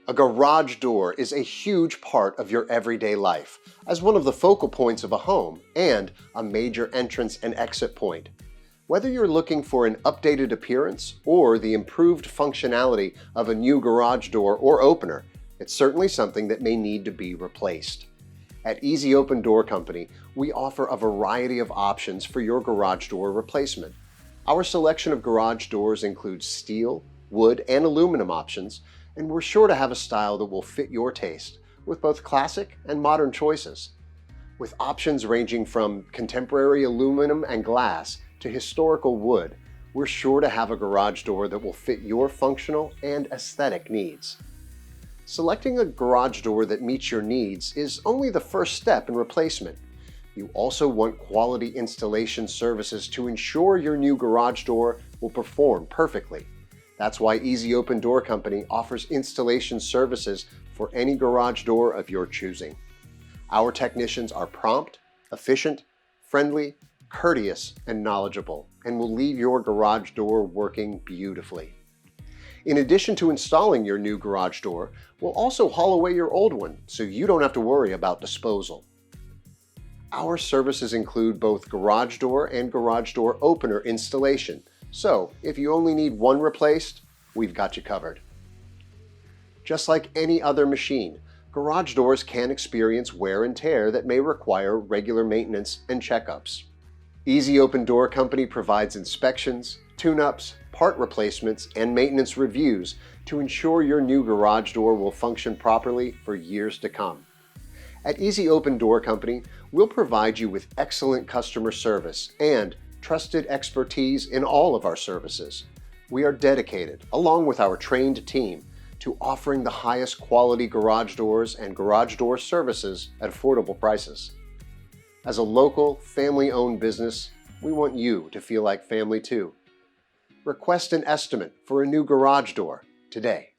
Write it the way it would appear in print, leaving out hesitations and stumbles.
A garage door is a huge part of your everyday life, as one of the focal points of a home and a major entrance and exit point. Whether you're looking for an updated appearance or the improved functionality of a new garage door or opener, it's certainly something that may need to be replaced. At Easy Open Door Company, we offer a variety of options for your garage door replacement. Our selection of garage doors includes steel, wood, and aluminum options, and we're sure to have a style that will fit your taste, with both classic and modern choices. With options ranging from contemporary aluminum and glass to historical wood, we're sure to have a garage door that will fit your functional and aesthetic needs. Selecting a garage door that meets your needs is only the first step in replacement. You also want quality installation services to ensure your new garage door will perform perfectly. That's why Easy Open Door Company offers installation services for any garage door of your choosing. Our technicians are prompt, efficient, friendly, courteous, and knowledgeable, and will leave your garage door working beautifully. In addition to installing your new garage door, we'll also haul away your old one so you don't have to worry about disposal. Our services include both garage door and garage door opener installation, so if you only need one replaced, we've got you covered. Just like any other machine, garage doors can experience wear and tear that may require regular maintenance and checkups. Easy Open Door Company provides inspections, tune-ups, part replacements, and maintenance reviews to ensure your new garage door will function properly for years to come. At Easy Open Door Company, we'll provide you with excellent customer service and trusted expertise in all of our services. We are dedicated, along with our trained team, to offering the highest quality garage doors and garage door services at affordable prices. As a local, family-owned business, we want you to feel like family too. Request an estimate for a new garage door today.